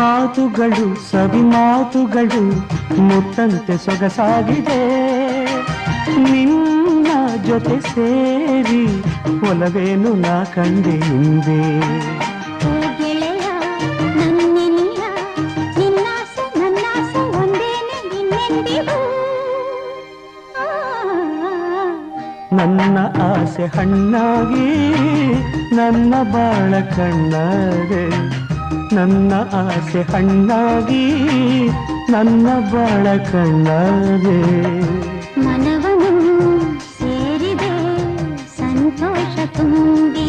ಮಾತುಗಳು ಸವಿ ಮಾತುಗಳು ಮುತ್ತಂತೆ ಸೊಗಸಾಗಿದೆ ನಿನ್ನ ಜೊತೆ ಸೇರಿ ಒಲವೇನು ನಾ ಕಂಡೆ ಹಿಂದೆ ನನ್ನ ಆಸೆ ಹಣ್ಣಾಗಿ ನನ್ನ ಬಾಳ ಕಣ್ಣಾದೆ ನನ್ನ ಆಸೆ ಹಣ್ಣಾಗಿ ನನ್ನ ಬಾಳ ಕಣ್ಣಾದೆ ಮನವನು ಸೇರಿದೆ ಸಂತೋಷ ತುಂಬಿ